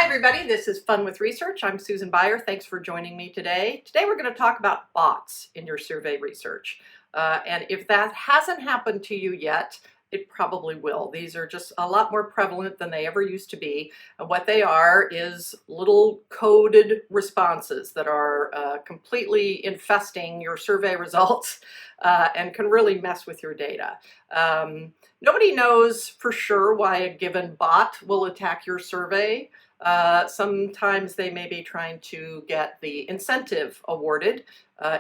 everybody, this is Fun with Research. I'm Susan Beyer. Thanks for joining me today. Today we're going to talk about bots in your survey research. And if that hasn't happened to you yet, it probably will. These are just a lot more prevalent than they ever used to be. And what they are is little coded responses that are completely infesting your survey results and can really mess with your data. Nobody knows for sure why a given bot will attack your survey. Sometimes they may be trying to get the incentive awarded,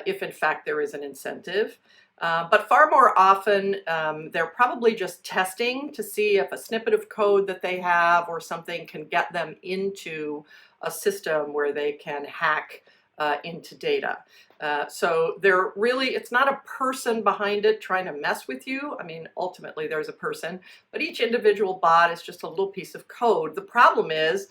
if in fact there is an incentive. But far more often, they're probably just testing to see if a snippet of code that they have or something can get them into a system where they can hack into data. So they're really, it's not a person behind it trying to mess with you. I mean, ultimately there's a person, but each individual bot is just a little piece of code. The problem is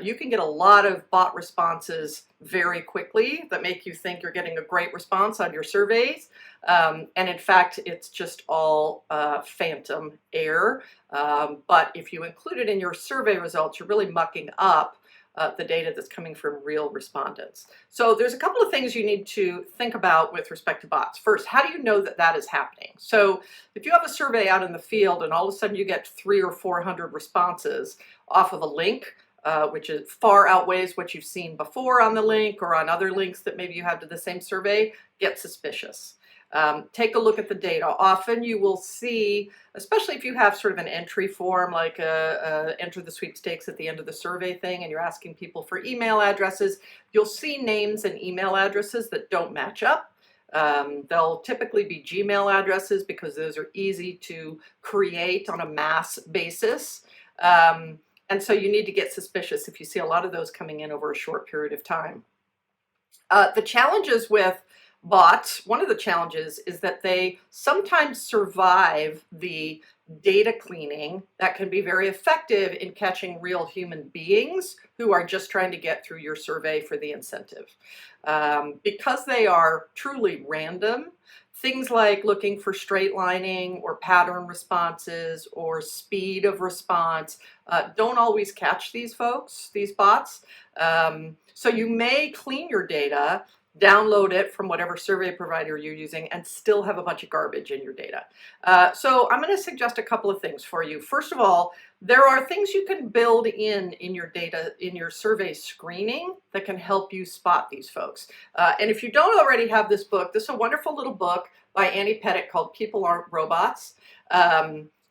you can get a lot of bot responses very quickly that make you think you're getting a great response on your surveys. And in fact, it's just all phantom error. But if you include it in your survey results, you're really mucking up the data that's coming from real respondents. So there's a couple of things you need to think about with respect to bots. First, how do you know that that is happening? So if you have a survey out in the field and all of a sudden you get 300 or 400 responses off of a link, which is far outweighs what you've seen before on the link or on other links that maybe you have to the same survey, get suspicious. Take a look at the data. Often you will see, especially if you have sort of an entry form, like enter the sweepstakes at the end of the survey thing, and you're asking people for email addresses, you'll see names and email addresses that don't match up. They'll typically be Gmail addresses because those are easy to create on a mass basis. And so you need to get suspicious if you see a lot of those coming in over a short period of time. The challenges with bots, one of the challenges is that they sometimes survive the data cleaning that can be very effective in catching real human beings who are just trying to get through your survey for the incentive. Because they are truly random, things like looking for straight lining or pattern responses or speed of response don't always catch these folks, these bots. So you may clean your data, download it from whatever survey provider you're using, and still have a bunch of garbage in your data. So I'm going to suggest a couple of things for you. First of all, there are things you can build in your data, in your survey screening that can help you spot these folks. And if you don't already have this book, this is a wonderful little book by Annie Pettit called People Aren't Robots.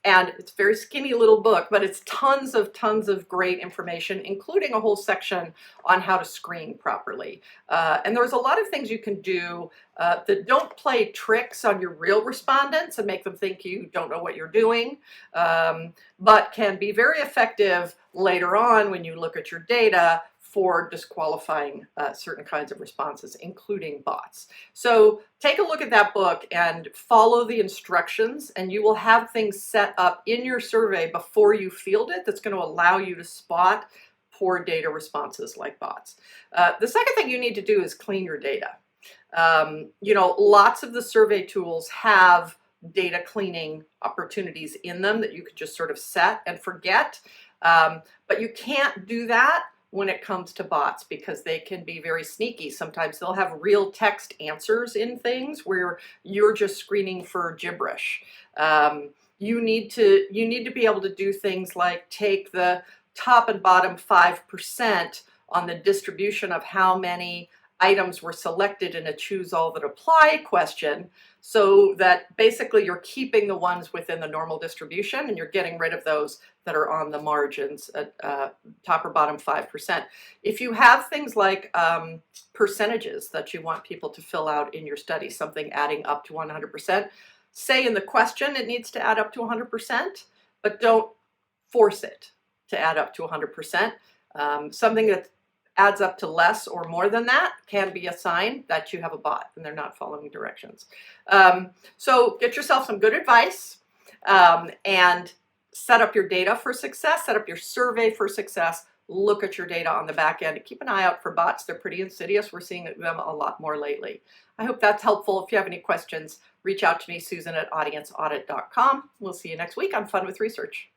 And it's a very skinny little book, but it's tons of great information, including a whole section on how to screen properly. And there's a lot of things you can do that don't play tricks on your real respondents and make them think you don't know what you're doing, but can be very effective later on when you look at your data for disqualifying certain kinds of responses, including bots. So take a look at that book and follow the instructions, and you will have things set up in your survey before you field it that's going to allow you to spot poor data responses like bots. The second thing you need to do is clean your data. You know, lots of the survey tools have data cleaning opportunities in them that you could just sort of set and forget, but you can't do that when it comes to bots because they can be very sneaky. Sometimes they'll have real text answers in things where you're just screening for gibberish. You need to be able to do things like take the top and bottom 5% on the distribution of how many items were selected in a choose all that apply question, so that basically you're keeping the ones within the normal distribution and you're getting rid of those that are on the margins at top or bottom 5%. If you have things like percentages that you want people to fill out in your study, something adding up to 100%, say in the question it needs to add up to 100%, but don't force it to add up to 100%. Something that adds up to less or more than that can be a sign that you have a bot and they're not following directions. So get yourself some good advice and set up your data for success, set up your survey for success, look at your data on the back end. Keep an eye out for bots. They're pretty insidious. We're seeing them a lot more lately. I hope that's helpful. If you have any questions, reach out to me, Susan at audienceaudit.com. We'll see you next week on Fun with Research.